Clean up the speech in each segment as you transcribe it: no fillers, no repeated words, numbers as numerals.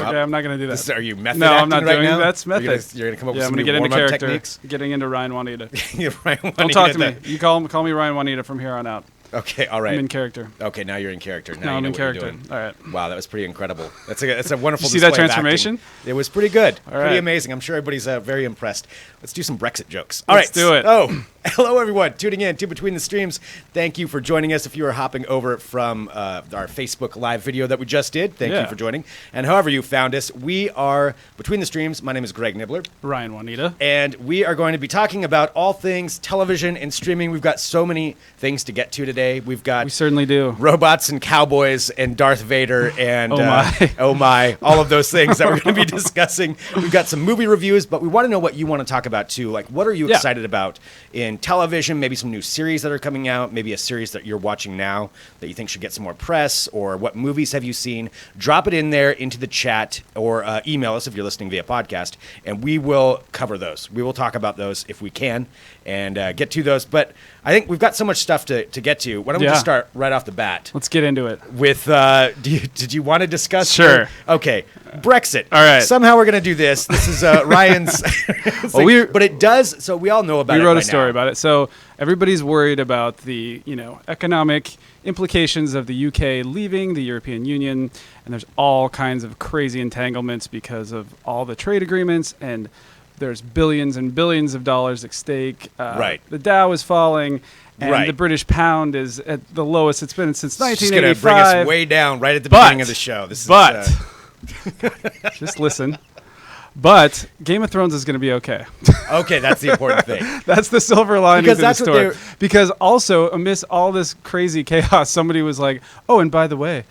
up. Okay, I'm not going to do that. Are you method No, acting I'm not right doing now? That's method. You're going to come up with I'm some going to new get into warm-up character. techniques? Getting into Ryan Juanita. Ryan Don't Juanita talk to me. You call me Ryan Juanita from here on out. Okay, all right. I'm in character. Okay, now you're in character. Now No, you I'm know in what you're character. doing. All right. Wow, that was pretty incredible. That's a wonderful Did you see that display of transformation? acting. It was pretty good. All Pretty right. amazing. I'm sure everybody's very impressed. Let's do some Brexit jokes. Let's do it. Oh, hello everyone tuning in to Between the Streams. Thank you for joining us. If you are hopping over from our Facebook live video that we just did, thank you for joining. And however you found us, we are Between the Streams. My name is Greg Nibbler. Ryan Juanita. And we are going to be talking about all things television and streaming. We've got so many things to get to today. We certainly do. Robots and cowboys and Darth Vader and Oh my. all of those things that we're going to be discussing. We've got some movie reviews, but we want to know what you want to talk about too. Like, what are you excited about in television? Maybe some new series that are coming out. Maybe a series that you're watching now that you think should get some more press. Or what movies have you seen? Drop it in there into the chat or email us if you're listening via podcast, and we will cover those. We will talk about those if we can and get to those. But I think we've got so much stuff to get to. Why don't we just start right off the bat? Let's get into it. With, did you want to discuss? Sure. Okay. Brexit. All right. Somehow we're going to do this. This is Ryan's. But it does. So we all know about it. We wrote a story about it. So everybody's worried about the, economic implications of the UK leaving the European Union. And there's all kinds of crazy entanglements because of all the trade agreements, and there's billions and billions of dollars at stake. Right. The Dow is falling, and the British pound is at the lowest it's been since 1985. It's going to bring us way down right at the beginning of the show. Just listen. But Game of Thrones is going to be okay. Okay, that's the important thing. That's the silver lining because to that's the story. Because also, amidst all this crazy chaos, somebody was like, oh, and by the way,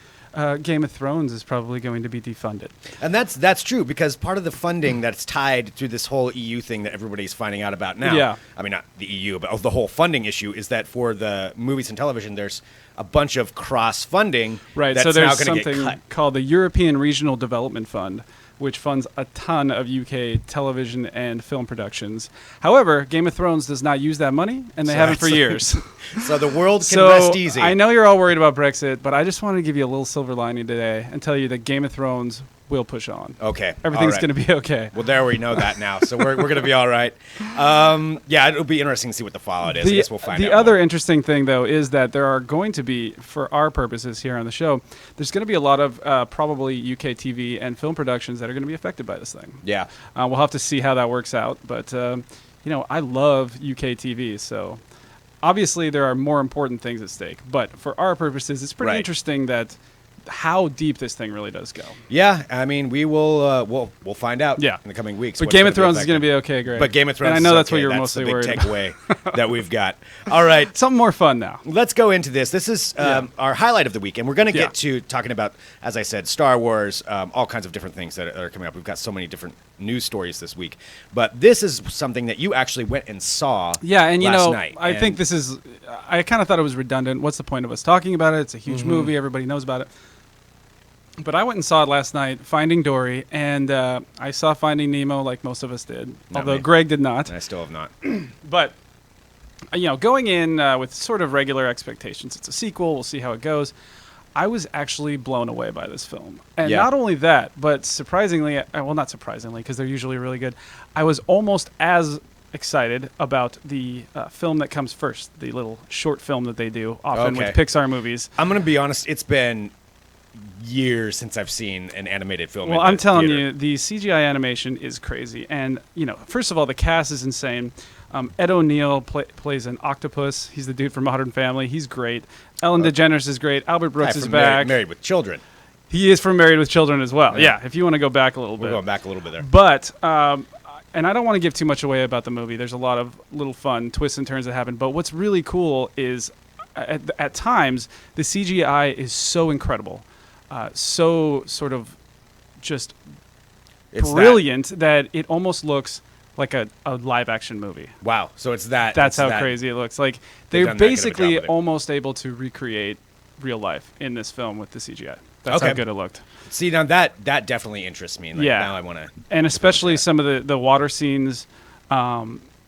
Game of Thrones is probably going to be defunded. And that's true, because part of the funding that's tied to this whole EU thing that everybody's finding out about now, I mean, not the EU, but the whole funding issue is that for the movies and television, there's a bunch of cross-funding that's so there's now going to get something cut. called the European Regional Development Fund, which funds a ton of UK television and film productions. However, Game of Thrones does not use that money, and they haven't for years. So the world can rest easy. I know you're all worried about Brexit, but I just want to give you a little silver lining today and tell you that Game of Thrones will push on. Okay. Everything's going to be okay. Well, there we know that now, so we're going to be all right. It'll be interesting to see what the fallout is. I guess we'll find out. The other more. interesting thing, though, is that there are going to be, for our purposes here on the show, there's going to be a lot of probably UK TV and film productions that are going to be affected by this thing. Yeah. We'll have to see how that works out, but I love UK TV, so obviously there are more important things at stake. But for our purposes, it's pretty interesting that how deep this thing really does go. Yeah, I mean, we will we'll find out in the coming weeks. But Game of Thrones is going to be okay, Greg. But Game of Thrones, and I know that's okay. what you're that's mostly the big worried takeaway that we've got. All right, something more fun now. Let's go into this. This is our highlight of the week, and we're going to get to talking about, as I said, Star Wars, all kinds of different things that are coming up. We've got so many different news stories this week, but this is something that you actually went and saw. Yeah, and last night. I think this is. I kind of thought it was redundant. What's the point of us talking about it? It's a huge movie. Everybody knows about it. But I went and saw it last night, Finding Dory, and I saw Finding Nemo like most of us did, although Greg did not. I still have not. But, going in with sort of regular expectations, it's a sequel, we'll see how it goes. I was actually blown away by this film. And not only that, but surprisingly, well, not surprisingly, because they're usually really good, I was almost as excited about the film that comes first, the little short film that they do often with Pixar movies. I'm going to be honest, it's been years since I've seen an animated film. Well, I'm telling you, the CGI animation is crazy. And, first of all, the cast is insane. Ed O'Neill plays an octopus. He's the dude from Modern Family. He's great. Ellen DeGeneres is great. Albert Brooks is back. Married with Children. He is from Married with Children as well. Yeah, if you want to go back a little bit. We're going back a little bit there. But, and I don't want to give too much away about the movie. There's a lot of little fun twists and turns that happen. But what's really cool is, at times, the CGI is so incredible. So sort of just brilliant that it almost looks like a live action movie. Wow. So it's that. That's how crazy it looks. Like they're basically almost able to recreate real life in this film with the CGI. That's how good it looked. See, now that definitely interests me. Now I want to. And especially some of the water scenes.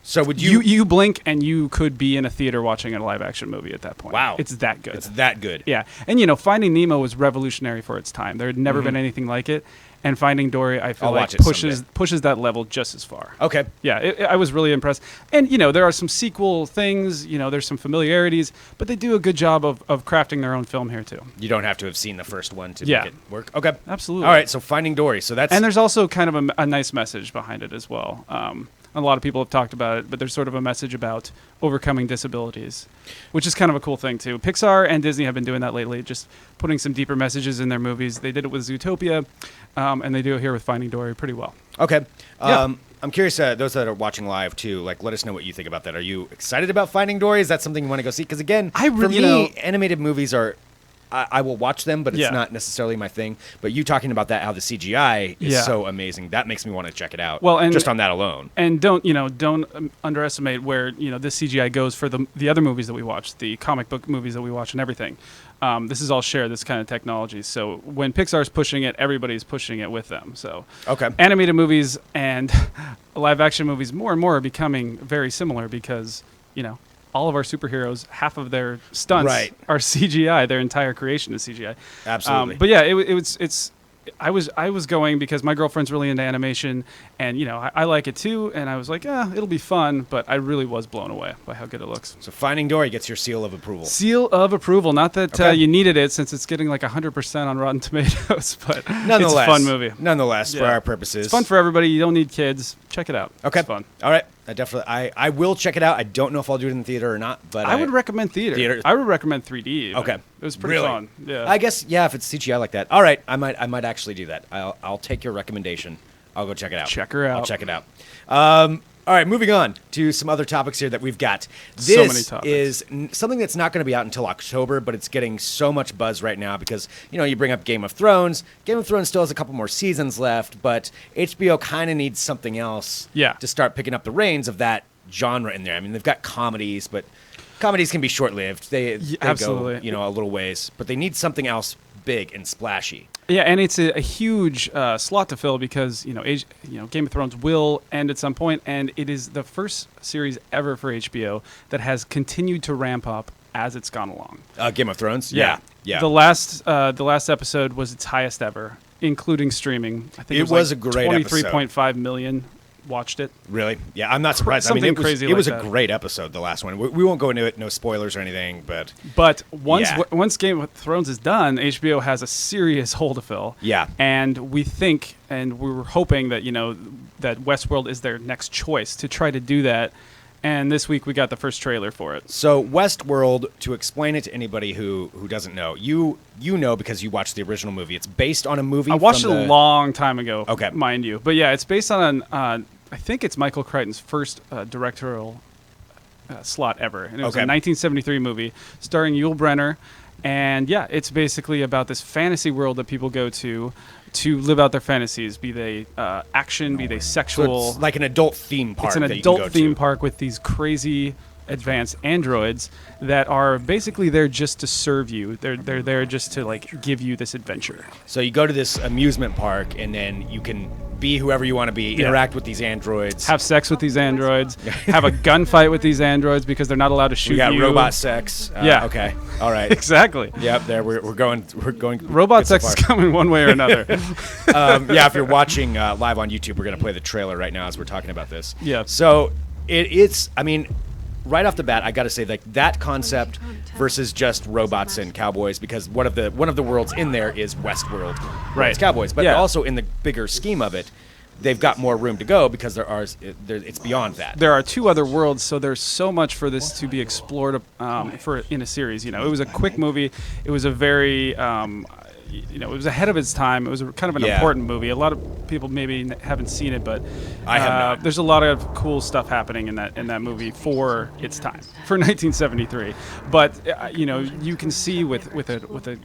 So would you... You blink and you could be in a theater watching a live action movie at that point. Wow. It's that good. It's that good. Yeah. And, Finding Nemo was revolutionary for its time. There had never been anything like it. And Finding Dory, I feel like pushes that level just as far. Okay. Yeah, I was really impressed. And, there are some sequel things, there's some familiarities, but they do a good job of crafting their own film here, too. You don't have to have seen the first one to make it work. Okay. Absolutely. All right, so Finding Dory. So that's... And there's also kind of a nice message behind it as well. A lot of people have talked about it, but there's sort of a message about overcoming disabilities, which is kind of a cool thing, too. Pixar and Disney have been doing that lately, just putting some deeper messages in their movies. They did it with Zootopia, and they do it here with Finding Dory pretty well. Okay. I'm curious, those that are watching live, too, let us know what you think about that. Are you excited about Finding Dory? Is that something you want to go see? Because, again, for me, animated movies are... I will watch them, but it's not necessarily my thing. But you talking about that, how the CGI is so amazing, that makes me want to check it out. Well, and just on that alone. And don't underestimate where this CGI goes for the other movies that we watch, the comic book movies that we watch, and everything. This is all shared, this kind of technology. So when Pixar's pushing it, everybody's pushing it with them. So animated movies and live action movies more and more are becoming very similar because all of our superheroes, half of their stunts are CGI. Their entire creation is CGI. Absolutely. But yeah, it's. I was going because my girlfriend's really into animation, and I like it too. And I was like, it'll be fun. But I really was blown away by how good it looks. So Finding Dory gets your seal of approval. Seal of approval. Not that you needed it, since it's getting like 100% on Rotten Tomatoes. But it's a fun movie. Nonetheless, for our purposes, it's fun for everybody. You don't need kids. Check it out. Okay, it's fun. All right. I will check it out. I don't know if I'll do it in the theater or not, but I would recommend theater. I would recommend 3D. Even. Okay, it was pretty fun. Yeah, I guess if it's CGI like that. All right, I might actually do that. I'll take your recommendation. I'll go check it out. Check her out. I'll check it out. All right, moving on to some other topics here that we've got. This so many topics. Is something that's not going to be out until October, but it's getting so much buzz right now because, you bring up Game of Thrones. Game of Thrones still has a couple more seasons left, but HBO kind of needs something else to start picking up the reins of that genre in there. I mean, they've got comedies, but comedies can be short-lived. They absolutely go, a little ways, but they need something else big and splashy. Yeah, and it's a huge slot to fill because Game of Thrones will end at some point, and it is the first series ever for HBO that has continued to ramp up as it's gone along. Game of Thrones, yeah. The last episode was its highest ever, including streaming. I think it was a great episode. 23.5 million watched it. Really? Yeah, I'm not surprised. Something crazy it was like a great episode, the last one. We won't go into it, no spoilers or anything, but once Game of Thrones is done, HBO has a serious hole to fill. Yeah. And we think, and we were hoping that, that Westworld is their next choice to try to do that. And this week we got the first trailer for it. So Westworld, to explain it to anybody who doesn't know, you know because you watched the original movie. It's based on a movie. I watched it a long time ago, okay, mind you. But yeah, it's based on I think it's Michael Crichton's first directorial slot ever. And it was a 1973 movie starring Yul Brynner. And yeah, it's basically about this fantasy world that people go to live out their fantasies, be they action, be they sexual. So it's like an adult theme park. It's an adult theme park with these crazy advanced androids that are basically there just to serve you. They're there just to give you this adventure. So you go to this amusement park and then you can be whoever you want to be, interact with these androids, have sex with these androids, have a gunfight with these androids because they're not allowed to shoot you. We got robot sex. Okay. All right. Exactly. Yep. There we're going. Robot sex is coming one way or another. If you're watching live on YouTube, we're going to play the trailer right now as we're talking about this. Yeah. So it's. I mean, right off the bat, I got to say that concept versus just robots and cowboys, because one of the worlds in there is Westworld, right? It's cowboys, but also in the bigger scheme of it, they've got more room to go because it's beyond that. There are two other worlds, so there's so much for this to be explored in a series. It was a quick movie. It was a very it was ahead of its time. It was kind of an important movie. A lot of people maybe haven't seen it, but I have not. There's a lot of cool stuff happening in that movie for its time, for 1973. But you can see with a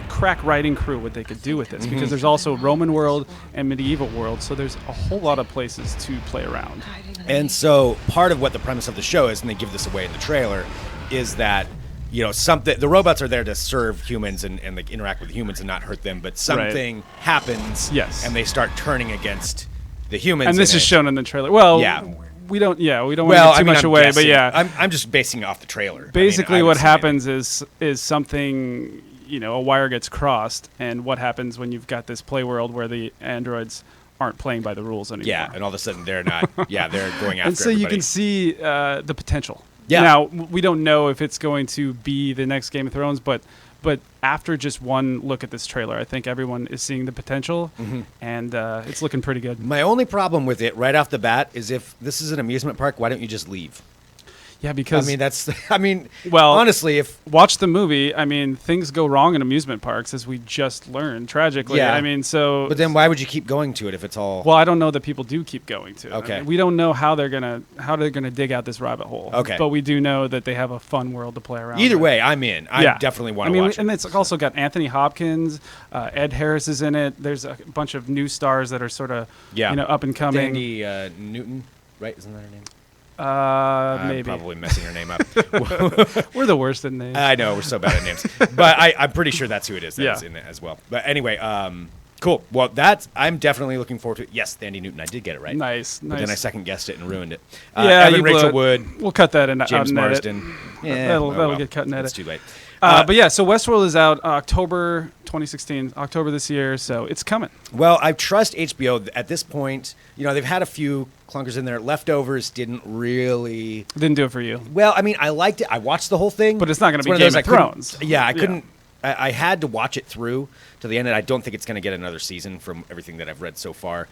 crack writing crew what they could do with this, because there's also Roman world and medieval world, so there's a whole lot of places to play around. And so part of what the premise of the show is, and they give this away in the trailer, is that the robots are there to serve humans and interact with humans and not hurt them, but something happens, and they start turning against the humans. And this is shown in the trailer. Well, we don't want to give too much away, guessing. but yeah. I'm just basing it off the trailer. Basically, what happens is something, a wire gets crossed, and what happens when you've got this play world where the androids aren't playing by the rules anymore. Yeah, and all of a sudden they're not. Yeah, they're going after and so everybody. you can see the potential. Yeah. Now, we don't know if it's going to be the next Game of Thrones, but after just one look at this trailer, I think everyone is seeing the potential, and it's looking pretty good. My only problem with it right off the bat is if this is an amusement park, why don't you just leave? Yeah, because honestly, if watch the movie, things go wrong in amusement parks, as we just learned tragically. Yeah. But then why would you keep going to it if it's all? Well, I don't know that people do keep going to it. Okay. We don't know how they're gonna dig out this rabbit hole. Okay. But we do know that they have a fun world to play around. Either with. way, I'm in. I definitely want to watch it. And it's also got Anthony Hopkins, Ed Harris is in it. There's a bunch of new stars that are sort of up and coming. Danny Newton, right? Isn't that her name? Maybe. I'm probably messing her name up. We're the worst at names. I know, we're so bad at names. But I'm pretty sure that's who it is that's in it as well. But anyway, cool. Well, I'm definitely looking forward to it. Yes, Andy Newton. I did get it right. Nice. But then I second-guessed it and ruined it. Evan Rachel Wood. We'll cut that in. James Marsden. Yeah, that'll get cut in edit. It's too late. But yeah, so Westworld is out October 2016, October this year, so it's coming. Well, I trust HBO at this point. They've had a few clunkers in there. Leftovers didn't do it for you. Well, I liked it. I watched the whole thing. But it's not going to be Game of Thrones. Yeah, I couldn't. I had to watch it through to the end, and I don't think it's going to get another season from everything that I've read so far.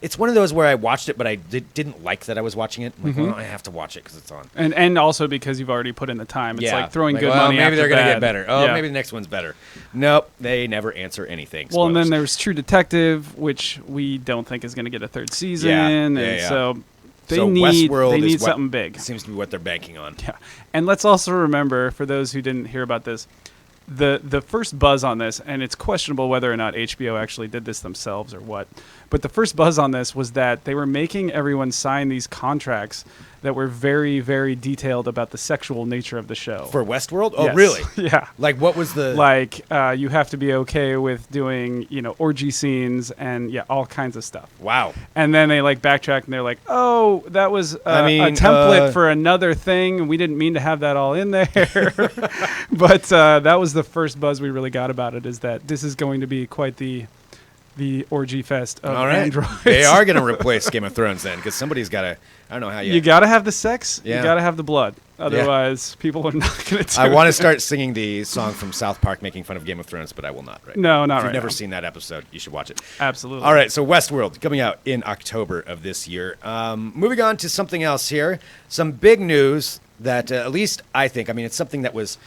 It's one of those where I watched it, but I didn't like that I was watching it. I'm like, well, I have to watch it because it's on. And also because you've already put in the time. It's like throwing good money maybe they're going to get better. Maybe the next one's better. Nope, they never answer anything. Well, and then there's True Detective, which we don't think is going to get a third season. So they need something big. Seems to be what they're banking on. Yeah. And let's also remember, for those who didn't hear about this, the first buzz on this, and it's questionable whether or not HBO actually did this themselves or what, but the first buzz on this was that they were making everyone sign these contracts that were very, very detailed about the sexual nature of the show. For Westworld? Oh, yes. really? Yeah. Like, what was the... Like, you have to be okay with doing, orgy scenes and, all kinds of stuff. Wow. And then they, backtrack, and they're like, oh, that was a template for another thing, and we didn't mean to have that all in there. But that was the first buzz we really got about it, is that this is going to be quite the orgy fest of androids. They are going to replace Game of Thrones then, because somebody's got to... I don't know how you got to have the sex. Yeah. You got to have the blood. Otherwise, people are not going to do I want to start singing the song from South Park making fun of Game of Thrones, but I will not. Right? No, not right. If you've never now. seen that episode, you should watch it. Absolutely. All right, so Westworld coming out in October of this year. Moving on to something else here. Some big news that at least I think, it's something that was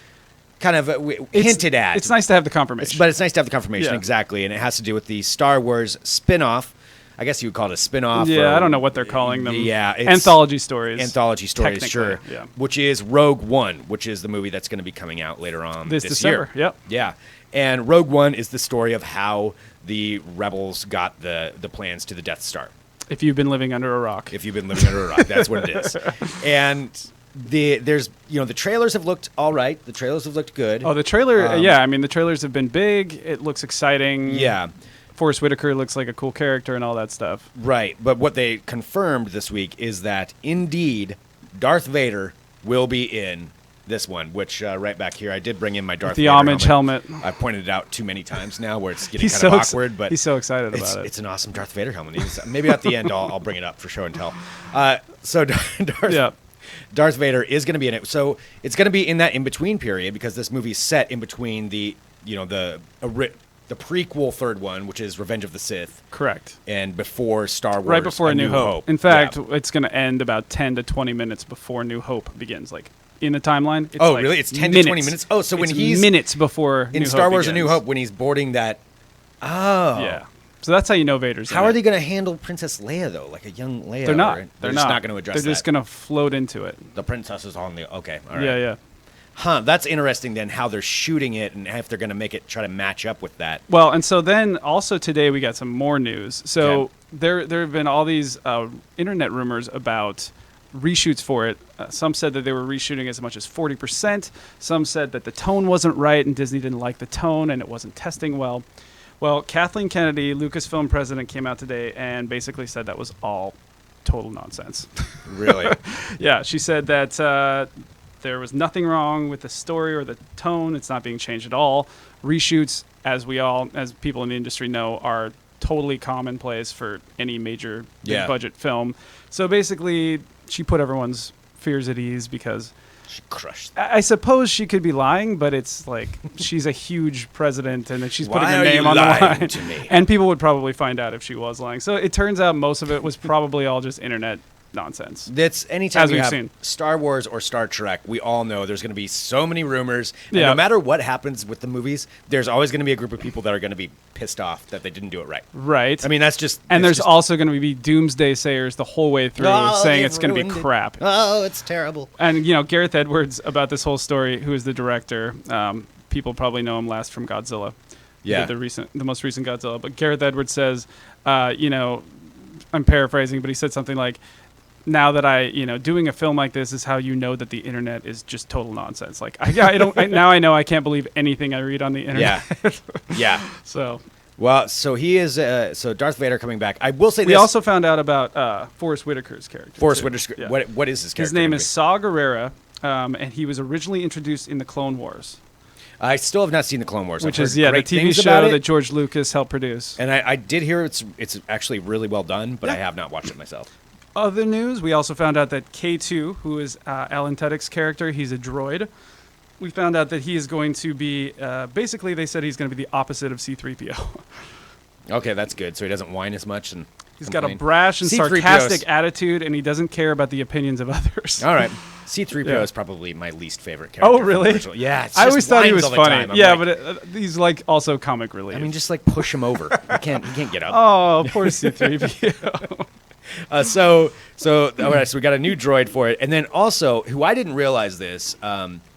kind of hinted at. It's nice to have the confirmation. But it's nice to have the confirmation, Yeah. exactly. And it has to do with the Star Wars spin-off. I guess you would call it a spin-off. Yeah, I don't know what they're calling them. Yeah. Anthology stories. Anthology stories, sure. Yeah. Which is Rogue One, which is the movie that's going to be coming out later on this December. year. Yep. Yeah. And Rogue One is the story of how the rebels got the plans to the Death Star. If you've been living under a rock. That's what it is. And there's the trailers have looked all right. The trailers have looked good. Oh, the trailer, the trailers have been big. It looks exciting. Yeah. Forrest Whitaker looks like a cool character and all that stuff. Right. But what they confirmed this week is that indeed Darth Vader will be in this one, which right back here, I did bring in my Darth Vader homage helmet. I pointed it out too many times now where it's getting kind of awkward. But he's so excited about it. It's an awesome Darth Vader helmet. Maybe at the end I'll bring it up for show and tell. So Darth Vader is going to be in it. So it's going to be in that in-between period because this movie is set in between the prequel third one, which is Revenge of the Sith. Correct. And before Star Wars. Right before A New Hope. In fact, it's going to end about 10 to 20 minutes before New Hope begins. Like, in the timeline, it's really? It's 10 to 20 minutes? Oh, so when he's... minutes before in Star Wars A New Hope, when he's boarding that... Oh. Yeah. So that's how you know Vader's in it. How are they going to handle Princess Leia, though? Like a young Leia? They're not. They're just not going to address that. They're just going to float into it. The princess is on the... Okay, all right. Yeah. Huh, that's interesting then, how they're shooting it and if they're going to make it try to match up with that. Well, and so then also today we got some more news. So there have been all these internet rumors about reshoots for it. Some said that they were reshooting as much as 40%. Some said that the tone wasn't right and Disney didn't like the tone and it wasn't testing well. Well, Kathleen Kennedy, Lucasfilm president, came out today and basically said that was all total nonsense. Really? Yeah, she said that there was nothing wrong with the story or the tone. It's not being changed at all. Reshoots, as people in the industry know, are totally commonplace for any major big budget film. So basically, she put everyone's fears at ease because she crushed. I suppose she could be lying, but it's like she's a huge president and she's putting Why her are name you on the lying line. to me? And people would probably find out if she was lying. So it turns out most of it was probably all just internet nonsense. That's anytime As you we've have seen. Star Wars or Star Trek, we all know there's going to be so many rumors. And Yeah. no matter what happens with the movies, there's always going to be a group of people that are going to be pissed off that they didn't do it right. Right. I mean, that's just... And it's there's just, also going to be doomsday sayers the whole way through saying they've it's going to be ruined it. crap. Oh, it's terrible. And, Gareth Edwards, about this whole story, who is the director, people probably know him last from Godzilla. Yeah. The most recent Godzilla. But Gareth Edwards says, I'm paraphrasing, but he said something like, now that doing a film like this is how you know that the internet is just total nonsense. Like, now I know I can't believe anything I read on the internet. Yeah. Yeah. So... Well, so he is. So Darth Vader coming back. I will say this. We also found out about Forrest Whitaker's character. Forrest too. Whitaker. Yeah. What is his character? His name gonna is be? Saw Gerrera, and he was originally introduced in the Clone Wars, I still have not seen the Clone Wars, which I've is heard the great TV things show about it. that George Lucas helped produce. And I did hear it's actually really well done, but I have not watched it myself. Other news: we also found out that K2, who is Alan Tudyk's character, he's a droid. We found out that he is going to be basically. They said he's going to be the opposite of C-3PO. Okay, that's good. So he doesn't whine as much and He's got complain. a brash and C-3PO 's sarcastic attitude, and he doesn't care about the opinions of others. All right. C-3PO Yeah. is probably my least favorite character. Oh, from really? the original. Yeah. It's I just always thought he whines was all the funny. time. I'm Yeah, like, but he's like also comic relief. I mean, just like push him over. He can't get up. Oh, poor C-3PO. So all right. So we got a new droid for it, and then also who I didn't realize this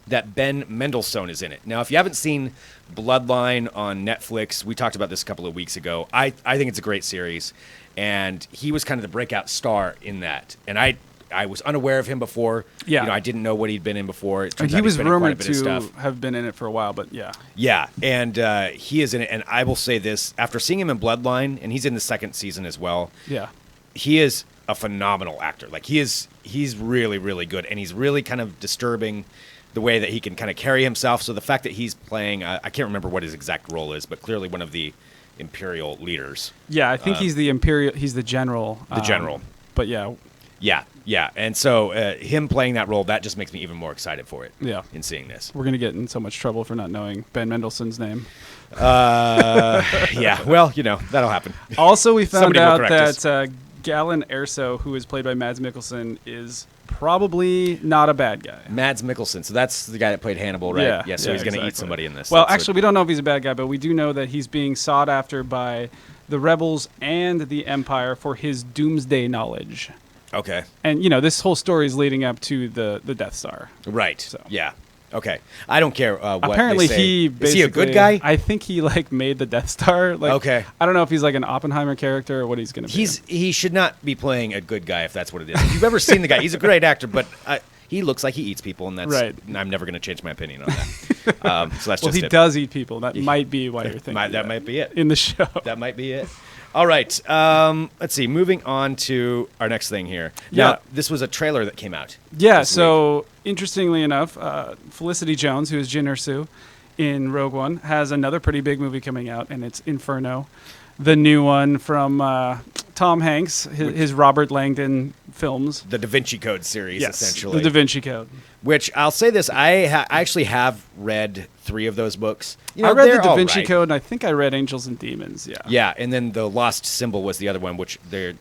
that Ben Mendelsohn is in it. Now, if you haven't seen Bloodline on Netflix, we talked about this a couple of weeks ago. I think it's a great series, and he was kind of the breakout star in that. And I was unaware of him before. Yeah. I didn't know what he'd been in before. It And turns he out was he's been in quite a rumored bit of to stuff. have been in it for a while, but yeah. Yeah, and he is in it. And I will say this: after seeing him in Bloodline, and he's in the second season as well. Yeah. He is a phenomenal actor. Like he's really, really good, and he's really kind of disturbing the way that he can kind of carry himself. So the fact that he's playing, I can't remember what his exact role is, but clearly one of the Imperial leaders. Yeah, I think he's the Imperial. He's the general. The general. But yeah. Yeah. And so him playing that role, that just makes me even more excited for it. Yeah. In seeing this. We're going to get in so much trouble for not knowing Ben Mendelsohn's name. Yeah. Well, that'll happen. Also, we found Somebody will out correct that Galen Erso, who is played by Mads Mikkelsen, is probably not a bad guy. Mads Mikkelsen. So that's the guy that played Hannibal, right? Yeah. So he's going to eat exactly. somebody in this. Well, That's actually, we don't know if he's a bad guy, but we do know that he's being sought after by the rebels and the Empire for his doomsday knowledge. okay. And, this whole story is leading up to the Death Star. Right. So. Yeah. Okay. I don't care what Apparently, they say. he Is he a good guy? I think he made the Death Star. Okay. I don't know if he's like an Oppenheimer character or what he's going to be. He should not be playing a good guy if that's what it is. If you've ever seen the guy, he's a great actor, but he looks like he eats people, and that's Right. I'm never going to change my opinion on that. So that's Well, just he it. Does eat people. That might be why you're thinking That might be it. in the show. That might be it. All right. Let's see. Moving on to our next thing here. Yeah. Now, this was a trailer that came out. Yeah, this so interestingly enough, Felicity Jones, who is Jyn Erso in Rogue One, has another pretty big movie coming out, and it's Inferno, the new one from Tom Hanks, his Robert Langdon films. The Da Vinci Code series, essentially. The Da Vinci Code. Which I'll say this: I actually have read 3 of those books. I read the they're Da all Vinci right. Code, and I think I read Angels and Demons. Yeah. Yeah, and then the Lost Symbol was the other one, which they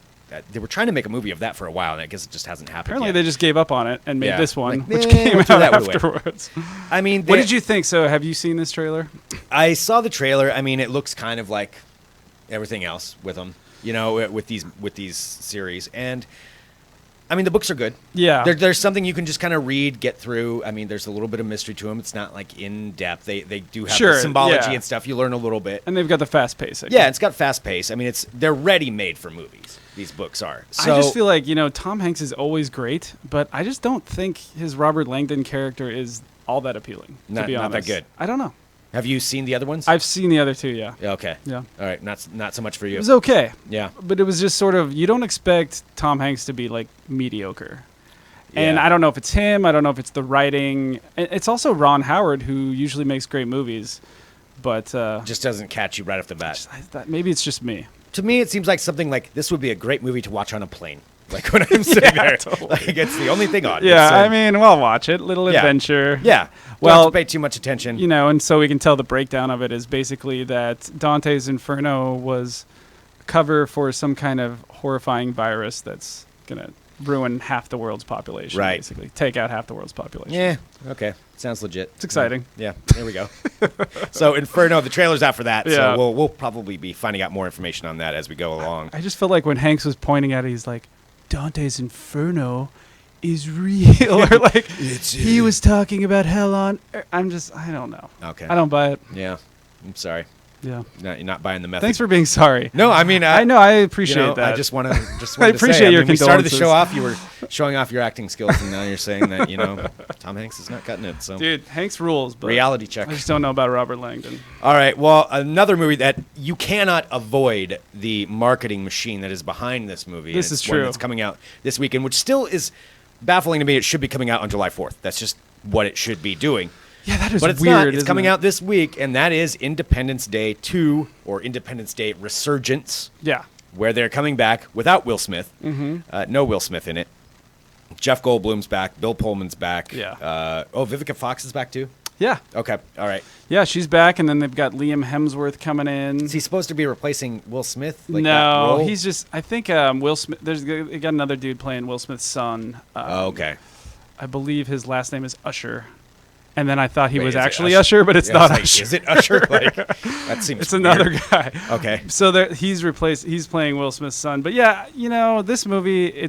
were trying to make a movie of that for a while, and I guess it just hasn't happened. Apparently, yet. they just gave up on it and made Yeah. this one, Like, which we'll came throw out that one away. afterwards. I mean, What did you think? So, have you seen this trailer? I saw the trailer. I mean, it looks kind of like everything else with them, with these series, and I mean, the books are good. Yeah. There's something you can just kind of read, get through. I mean, there's a little bit of mystery to them. It's not like in depth. They do have Sure, the symbology yeah. and stuff. You learn a little bit. And they've got the fast pace. I Yeah, think. it's got fast pace. I mean, they're ready made for movies. These books are. So, I just feel like, Tom Hanks is always great, but I just don't think his Robert Langdon character is all that appealing, to Not- be not honest. that good. I don't know. Have you seen the other ones? I've seen the other two, yeah. Yeah, okay. Yeah. All right. Not so much for you. It was okay. Yeah. But it was just sort of, you don't expect Tom Hanks to be like mediocre. And Yeah. I don't know if it's him. I don't know if it's the writing. It's also Ron Howard, who usually makes great movies. But Just doesn't catch you right off the bat. I thought maybe it's just me. To me, it seems like something like this would be a great movie to watch on a plane. Like when I'm sitting there, totally. like it's the only thing on. Yeah, It's, I mean, we'll watch it. Little yeah. adventure. yeah. Well, Don't have to pay too much attention. You know, and so we can tell the breakdown of it is basically that Dante's Inferno was a cover for some kind of horrifying virus that's going to ruin half the world's population, Right. basically. Take out half the world's population. Yeah. Okay. Sounds legit. It's exciting. Yeah. There we go. So Inferno, the trailer's out for that. Yeah. So we'll probably be finding out more information on that as we go along. I just felt like when Hanks was pointing at it, he's like, Dante's Inferno is real. Or like, he was talking about hell on Earth. I don't know. Okay. I don't buy it. Yeah. I'm sorry. Yeah. You're not buying the method. Thanks for being sorry. No, I mean, I know. I appreciate that. I just want to. I appreciate your we started the condolences. show off. You were showing off your acting skills, and now you're saying that Tom Hanks is not cutting it. So Dude, Hanks rules, but reality check. I just don't know about Robert Langdon. All right. Well, another movie that you cannot avoid the marketing machine that is behind this movie. This and is it's one true. that's coming out this weekend, which still is baffling to me. It should be coming out on July 4th. That's just what it should be doing. Yeah, that is But it's weird. not. It's isn't coming it? out this week, and that is Independence Day 2 or Independence Day Resurgence, Yeah. where they're coming back without Will Smith. Mm-hmm. No Will Smith in it. Jeff Goldblum's back. Bill Pullman's back. Yeah. Vivica Fox is back too? Yeah. Okay. All right. Yeah, she's back, and then they've got Liam Hemsworth coming in. Is he supposed to be replacing Will Smith? Like that No, role? he's just. I think Will Smith. They got another dude playing Will Smith's son. Okay. I believe his last name is Usher, and then I thought he Wait, was is it actually Usher? Usher, but it's Yeah, I was not like, Usher. Is it Usher? Like, that seems It's another weird. guy. Okay. So he's replaced. He's playing Will Smith's son. But yeah, this movie.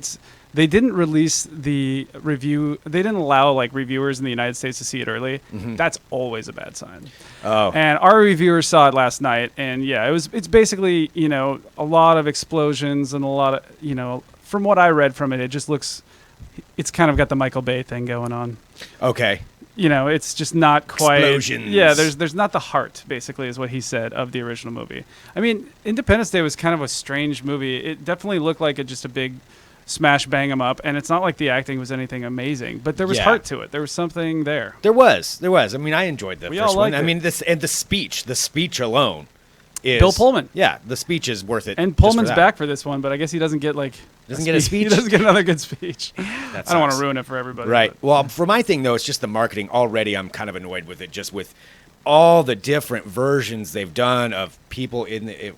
They didn't release the review. They didn't allow like reviewers in the United States to see it early. Mm-hmm. That's always a bad sign. Oh. And our reviewers saw it last night, and yeah, it's basically a lot of explosions and a lot of from what I read from it, it just looks. It's kind of got the Michael Bay thing going on. Okay. It's just not quite. Explosions. Yeah, there's not the heart, basically, is what he said of the original movie. I mean, Independence Day was kind of a strange movie. It definitely looked like just a big smash bang 'em up, and it's not like the acting was anything amazing, but there was Yeah. heart to it. There was something there. There was. I mean, I enjoyed the We first all one. liked I it. mean, the speech alone is Bill Pullman. Yeah, the speech is worth it. And just for Pullman's that. back for this one, but I guess he doesn't get Doesn't get a speech? He doesn't get another good speech. That I don't want to sucks. ruin it for everybody. Right. but- Well, for my thing though, it's just the marketing. Already, I'm kind of annoyed with it. Just with all the different versions they've done of people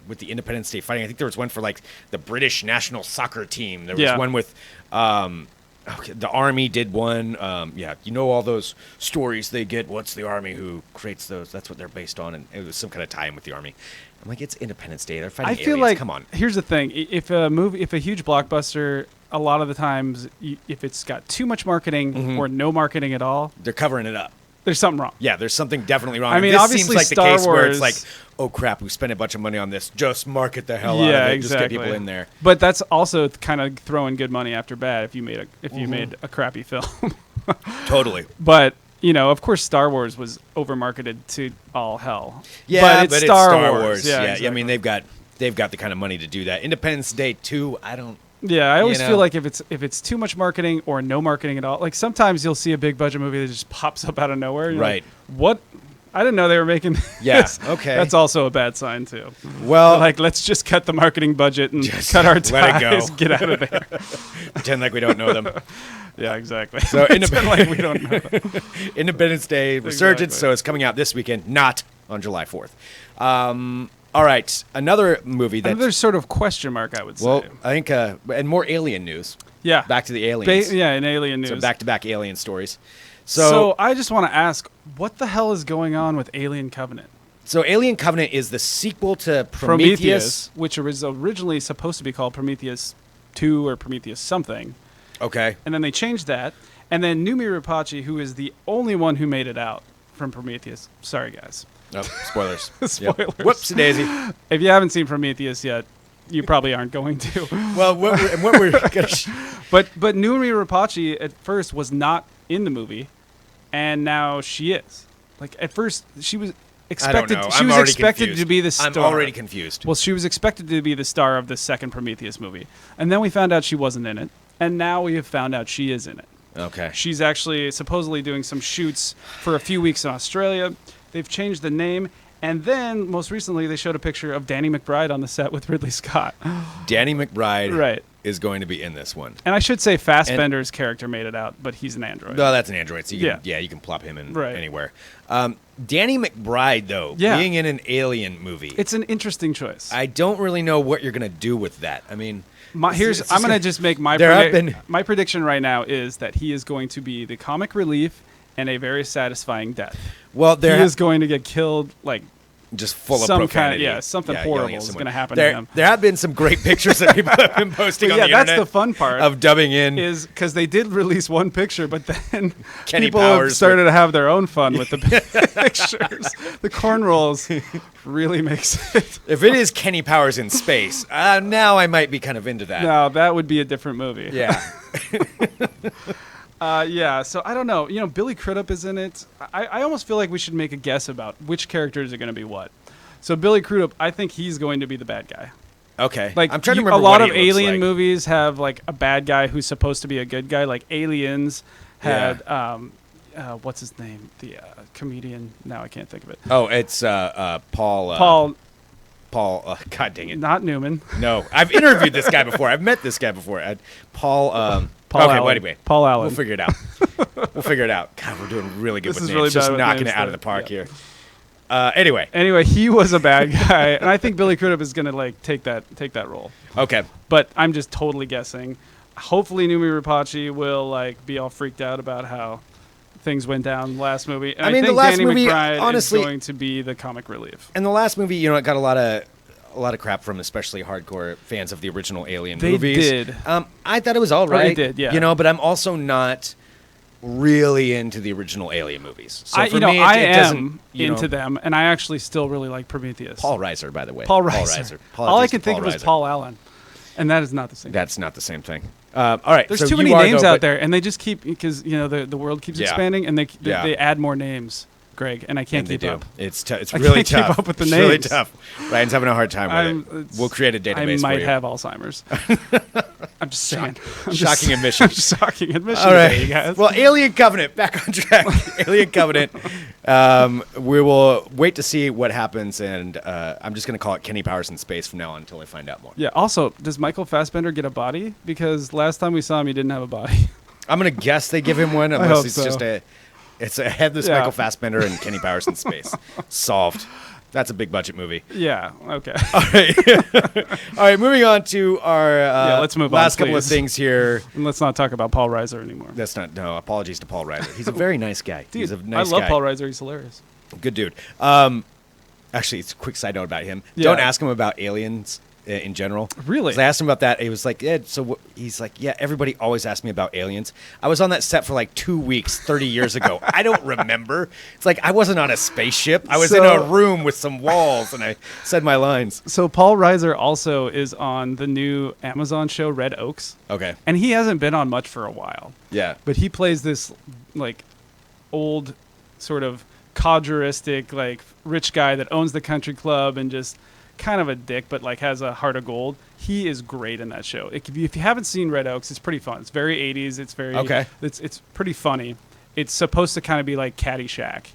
with the Independence Day fighting. I think there was one for like the British national soccer team. There was Yeah. one with. The Army did one. All those stories they get. What's the Army who creates those? That's what they're based on, and it was some kind of tie-in with the Army. I'm like, it's Independence Day. They're fighting I feel aliens. like Come on. Here's the thing: if a huge blockbuster, a lot of the times, if it's got too much marketing Mm-hmm. or no marketing at all, They're covering it up. there's something wrong. Yeah, there's something definitely wrong. I mean, this obviously seems like the Star case where it's Wars- like, oh crap, we spent a bunch of money on this. Just market the hell out Yeah, of it. exactly. Just get people in there. But that's also kind of throwing good money after bad if you made Mm-hmm. made a crappy film. Totally. But of course, Star Wars was over marketed to all hell. Yeah, but it's Star Wars. Yeah, exactly. I mean they've got the kind of money to do that. Independence Day 2, I don't. Yeah, I always know. feel like if it's too much marketing or no marketing at all, like sometimes you'll see a big budget movie that just pops up out of nowhere. And you're Right. like, what? I didn't know they were making Yeah, this. okay. That's also a bad sign too. Well, Like, let's just cut the marketing budget and Just cut our let it go. ties. Get out of there. pretend like we don't know them. Yeah, exactly. So Pretend like we don't know. them. Independence Day Resurgence, Exactly. so it's coming out this weekend, not on July 4th. All right, another movie that's Another sort of question mark, I would say. well, I think, and more alien news. yeah. Back to the aliens. Yeah, in Alien news. So back-to-back alien stories. So I just want to ask, what the hell is going on with Alien Covenant? So Alien Covenant is the sequel to Prometheus. which was originally supposed to be called Prometheus 2 or Prometheus something. Okay. And then they changed that. And then Numi Rapace, who is the only one who made it out from Prometheus. Sorry, guys. Oh, spoilers. Spoilers. Yep. Whoopsie daisy. If you haven't seen Prometheus yet, you probably aren't going to. Well, what we're gonna But Numi Rapace at first was not in the movie, and now she is. Like at first, she was. expected. I don't know. She I'm was already expected confused. to be the star. I'm already confused. Well, she was expected to be the star of the second Prometheus movie, and then we found out she wasn't in it, and now we have found out she is in it. Okay. She's actually supposedly doing some shoots for a few weeks in Australia. They've changed the name. And then, most recently, they showed a picture of Danny McBride on the set with Ridley Scott. Danny McBride Right. is going to be in this one. And I should say Fassbender's character made it out, but he's an android. No, that's an android. So you can, Yeah. you can plop him in Right. anywhere. Danny McBride, though, Yeah. being in an Alien movie, It's an interesting choice. I don't really know what you're going to do with that. I mean, I'm going to just make my my prediction right now is that he is going to be the comic relief and a very satisfying death. well, He is going to get killed like just full of some profanity. something yelling horrible at is someone. going to happen there, to him. There have been some great pictures that people have been posting But on the that's internet the fun part of dubbing in is because they did release one picture, but then Kenny people Powers have started to have their own fun with the pictures. The corn rolls really makes it. If it is Kenny Powers in space, now I might be kind of into that. Now that would be a different movie. Yeah. Yeah, so I don't know. You know, Billy Crudup is in it. I almost feel like we should make a guess about which characters are going to be what. So Billy Crudup, I think he's going to be the bad guy. Okay. Like I'm trying to remember a lot what of he looks Alien like. movies have like a bad guy who's supposed to be a good guy. Like Aliens had what's his name? The comedian. Now I can't think of it. Oh, it's Paul. Paul, God dang it. not Newman. No, I've interviewed this guy before. I've met this guy before. Paul. Paul okay, Allen. well, anyway. Paul Allen. We'll figure it out. We'll figure it out. God, we're doing really good This with is names. really Just bad with knocking names it out of today. the park Yeah. here. Anyway. Anyway, he was a bad guy, and I think Billy Crudup is gonna like take that role. Okay. But I'm just totally guessing. Hopefully, Numi Rapace will like be all freaked out about how things went down last movie. And I mean, think the last Danny movie, McBride honestly- is going to be the comic relief. And the last movie, you know, it got a lot of crap from especially hardcore fans of the original Alien They movies. did. I thought it was all right. did, yeah. You know, but I'm also not really into the original Alien movies. So for me, I it am doesn't, into them, and I actually still really like Prometheus. Paul Reiser, by the way. Paul Reiser. All I Apologies could to think of was Reiser. Paul Allen, and that is not the same. That's not the same thing. All right. There's so too you many are, names though, out but- there, and they just keep because you know the world keeps Yeah. expanding, and they Yeah. add more names, Greg, and I can't And they keep do. up. It's I really can't keep tough. up with the It's really names. tough. Ryan's having a hard time with it. We'll create a database I might for you. have Alzheimer's. I'm just saying. Shocking admission. Shocking admission. All today, right. you guys. Well, Alien Covenant, back on track. Alien Covenant. We will wait to see what happens, and I'm just going to call it Kenny Powers in space from now on until I find out more. yeah. Also, does Michael Fassbender get a body? Because last time we saw him, he didn't have a body. I'm going to guess they give him one, hope unless it's so. just it's a headless Yeah. Michael Fassbender and Kenny Powers in space. Solved. That's a big budget movie. Yeah. Okay. All right, moving on to our let's move on, last couple of please. things here. And let's not talk about Paul Reiser anymore. Apologies to Paul Reiser. He's a very nice guy. Dude, He's a nice I love guy. Paul Reiser. He's hilarious. Good dude. Actually, it's a quick side note about him. Yeah. Don't ask him about aliens in general. Really? 'Cause I asked him about that. He was like, yeah, he's like, yeah, everybody always asks me about aliens. I was on that set for like 2 weeks, 30 years ago. I don't remember. It's like I wasn't on a spaceship. I was in a room with some walls, and I said my lines. So Paul Reiser also is on the new Amazon show Red Oaks, Okay. and he hasn't been on much for a while. Yeah. But he plays this like old sort of cadreistic like rich guy that owns the country club and just kind of a dick but like has a heart of gold. He is great in that show. If you haven't seen Red Oaks, it's pretty fun. It's very 80s. It's very Okay. It's pretty funny. It's supposed to kind of be like Caddyshack,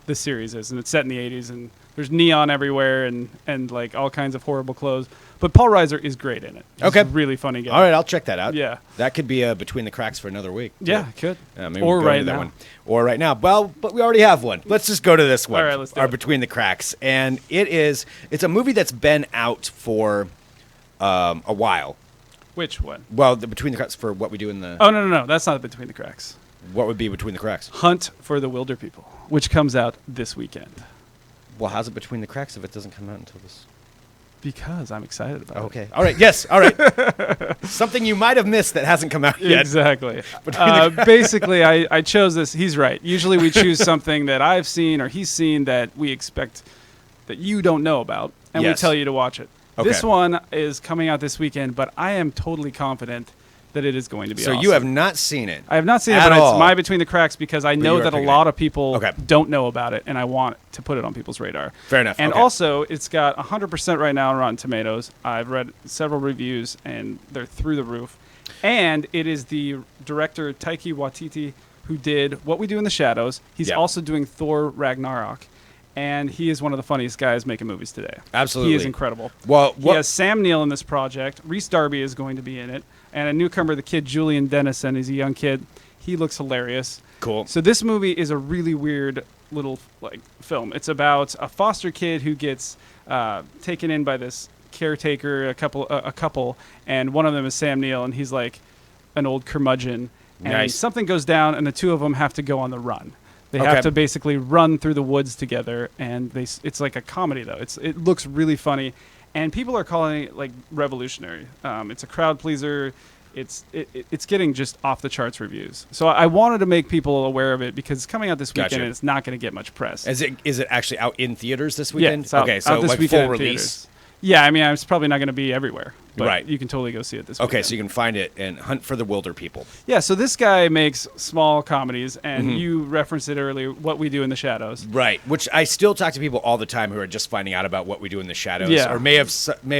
the series is, and it's set in the 80s, and there's neon everywhere and like all kinds of horrible clothes. But Paul Reiser is great in it. He's Okay. a really funny guy. All right, I'll check that out. Yeah. That could be Between the Cracks for another week. too. Yeah, could. Maybe Or we'll go right into that now. one. Or right now. Well, but we already have one. Let's just go to this one. All right, let's do Our it. Between the Cracks. And it's a movie that's been out for a while. Which one? Well, the Between the Cracks for What We Do in the... Oh, no. That's not Between the Cracks. What would be Between the Cracks? Hunt for the Wilder People, which comes out this weekend. Well, how's it Between the Cracks if it doesn't come out until this... Because I'm excited about it. Okay. All right. Yes. All right. Something you might have missed that hasn't come out yet. Exactly. Between the Basically, I chose this. He's right. Usually we choose something that I've seen or he's seen that we expect that you don't know about, and Yes. we tell you to watch it. Okay. This one is coming out this weekend, but I am totally confident that it is going to be So awesome. you have not seen it. I have not seen it, at but all. it's my Between the Cracks because I know you are that a picking lot it. of people Okay. don't know about it, and I want to put it on people's radar. Fair enough. And Okay. also, it's got 100% right now on Rotten Tomatoes. I've read several reviews, and they're through the roof. And it is the director Taika Waititi who did What We Do in the Shadows. He's Yep. also doing Thor Ragnarok. And he is one of the funniest guys making movies today. Absolutely. He is incredible. Well, He has Sam Neill in this project. Reese Darby is going to be in it. And a newcomer, the kid Julian Dennison, is a young kid. He looks hilarious. Cool. So this movie is a really weird little film. It's about a foster kid who gets taken in by this caretaker, a couple, and one of them is Sam Neill, and he's like an old curmudgeon. And Nice. something goes down, and the two of them have to go on the run. They Okay. have to basically run through the woods together, and it's like a comedy though. It looks really funny, and people are calling it like revolutionary. It's a crowd pleaser. It's getting just off the charts reviews. So I wanted to make people aware of it because it's coming out this weekend Gotcha. and it's not going to get much press. Is it actually out in theaters this Yeah, weekend? it's out, okay, so out this like weekend full in release. theaters. Yeah, I mean, it's probably not going to be everywhere, but Right. you can totally go see it this Okay, weekend. so you can find it and hunt for the wilder people. Yeah, so this guy makes small comedies, and Mm-hmm. you referenced it earlier, What We Do in the Shadows. Right, which I still talk to people all the time who are just finding out about What We Do in the Shadows, Yeah. or may have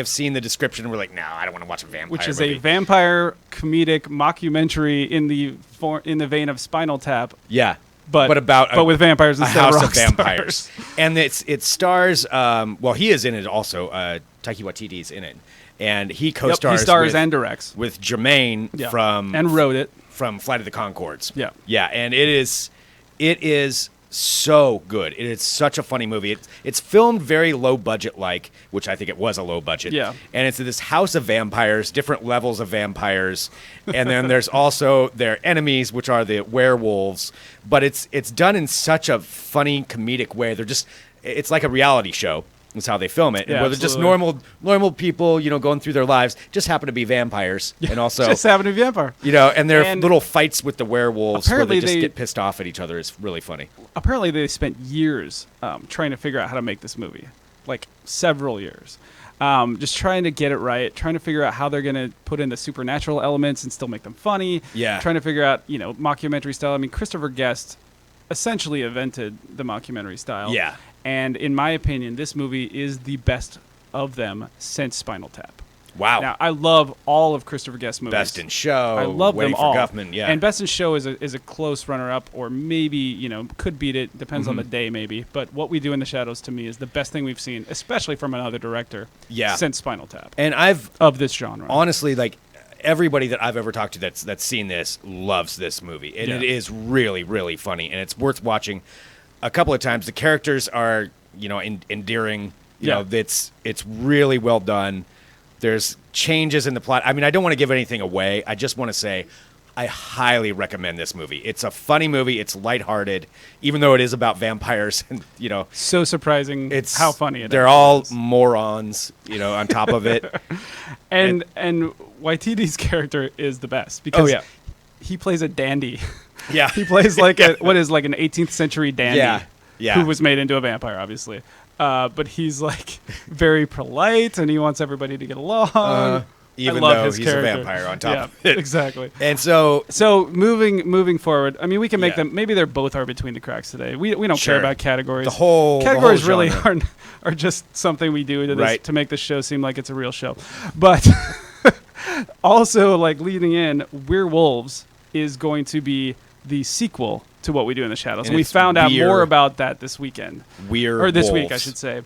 seen the description and were like, "No, I don't want to watch a vampire." Which is movie. a vampire comedic mockumentary in the vein of Spinal Tap, yeah, but about but with vampires a instead house of of rock vampires, stars. and it stars. Well, he is in it also. Taika Waititi is in it, and he Yep, co-stars. he stars with, and directs. with Jermaine Yeah. from and wrote it. from Flight of the Conchords. Yeah. Yeah, and it is so good. It is such a funny movie. It's filmed very low budget like, which I think it was a low budget. Yeah. And it's this house of vampires, different levels of vampires, and then there's also their enemies, which are the werewolves. But it's done in such a funny comedic way. It's like a reality show. That's how they film it. Yeah, and where they're just absolutely. normal people, going through their lives, just happen to be vampires. And also Just having a vampire. and their And little fights with the werewolves where apparently they just they- get pissed off at each other is really funny. Apparently, they spent years trying to figure out how to make this movie, like several years. Just trying to get it right, trying to figure out how they're going to put in the supernatural elements and still make them funny. Yeah. Trying to figure out, mockumentary style. I mean, Christopher Guest essentially invented the mockumentary style. Yeah. And in my opinion, this movie is the best of them since Spinal Tap. Wow. Now, I love all of Christopher Guest movies. Best in Show. I love Waiting them all. for Guffman, yeah. And Best in Show is a close runner-up, or maybe, could beat it. Depends on the day, maybe. But What We Do in the Shadows, to me, is the best thing we've seen, especially from another director, Yeah. since Spinal Tap, and I've of this genre. honestly, like, everybody that I've ever talked to that's seen this loves this movie. And Yeah. it is really, really funny. And it's worth watching a couple of times. The characters are, endearing. Yeah. It's really well done. There's changes in the plot. I mean, I don't want to give anything away. I just want to say I highly recommend this movie. It's a funny movie. It's lighthearted, even though it is about vampires. And, So surprising it's how funny it is. They're all morons, on top of it. And Waititi's character is the best because yeah. he plays a dandy. Yeah. He plays like an 18th century dandy. Yeah. Yeah. Who was made into a vampire, obviously. But he's like very polite and he wants everybody to get along. Even I love though his he's character. a vampire on top Yeah, of it. exactly. And so So moving forward, I mean, we can make Yeah. them. Maybe they're both are between the cracks today. We don't Sure. care about categories. The whole categories really genre. are just something we do to this Right. to make this show seem like it's a real show. But also, like leading in, Werewolves is going to be the sequel to What We Do in the Shadows, and we it's found out Weir- more about that this weekend, weird or this week, I wolves. should say.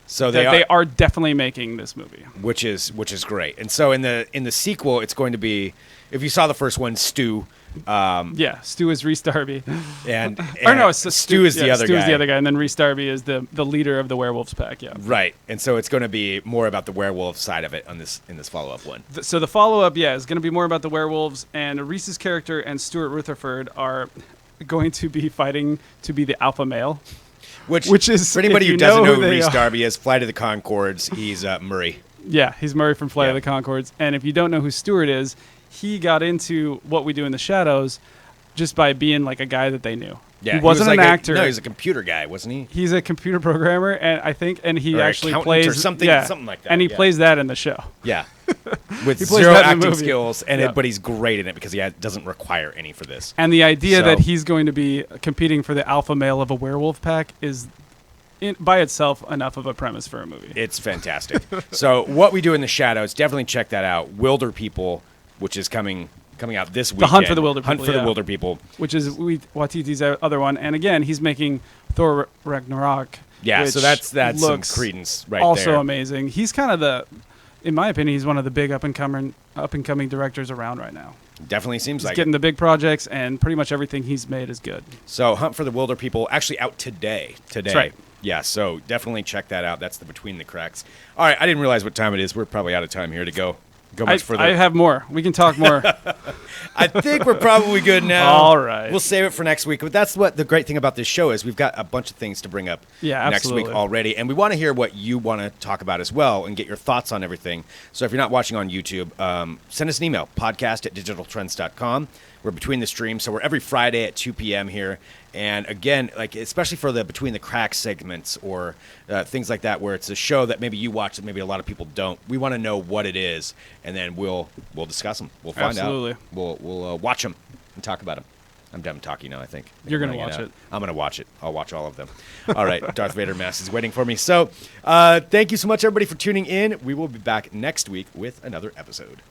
So That they are definitely making this movie. which is great. And so in the sequel, it's going to be, if you saw the first one, Stu. Yeah, Stu is Reese Darby. And, Or no, it's Stu is the other Stu guy. is the other guy, and then Reese Darby is the leader of the werewolves pack. Yeah. Right. And so it's going to be more about the werewolf side of it in this follow-up one. So the follow-up, is going to be more about the werewolves, and Reese's character and Stuart Rutherford are going to be fighting to be the alpha male. Which is, for anybody if who you doesn't know know who who they Reese are- Darby is, Flight of the Conchords, he's Murray. Yeah, he's Murray from Flight of Yeah. the Conchords. And if you don't know who Stuart is, he got into What We Do in the Shadows just by being like a guy that they knew. Yeah, he wasn't was an like actor. No, he was a computer guy, wasn't he? He's a computer programmer, and I think, and he Or actually accountant plays or something- yeah, something like that, and he yeah. plays that in the show. Yeah. with He plays zero that in the acting movie. skills, and Yeah. but he's great in it because doesn't require any for this. And the idea that So- he's going to be competing for the alpha male of a werewolf pack is, by itself, enough of a premise for a movie. It's fantastic. So what we do in the shadows, definitely check that out. Wilder People, which is coming out this weekend. The Hunt for the Wilder Hunt People, for the yeah. Wilder People. Which is Watiti's other one. And again, he's making Thor Ragnarok. Yeah, so which that's looks some credence right also there. amazing. He's kind of in my opinion, he's one of the big up and coming directors around right now. Definitely seems He's like getting it. the big projects, and pretty much everything he's made is good. So Hunt for the Wilder People, actually out today. That's right. Yeah, so definitely check that out. That's the Between the Cracks. All right, I didn't realize what time it is. We're probably out of time here to go much further. I have more. We can talk more. I think we're probably good now. All right. We'll save it for next week. But that's what the great thing about this show is. We've got a bunch of things to bring up next week already. And we want to hear what you want to talk about as well and get your thoughts on everything. So if you're not watching on YouTube, send us an email, podcast@digitaltrends.com. We're between the streams, so we're every Friday at 2 p.m. here. And again, like especially for the Between the Cracks segments or things like that, where it's a show that maybe you watch that maybe a lot of people don't. We want to know what it is, and then we'll discuss them. We'll find Absolutely. out. We'll watch them and talk about them. I'm done talking now, I think. You're going gonna to watch it. I'm going to watch it. I'll watch all of them. All right. Darth Vader mask is waiting for me. So thank you so much, everybody, for tuning in. We will be back next week with another episode.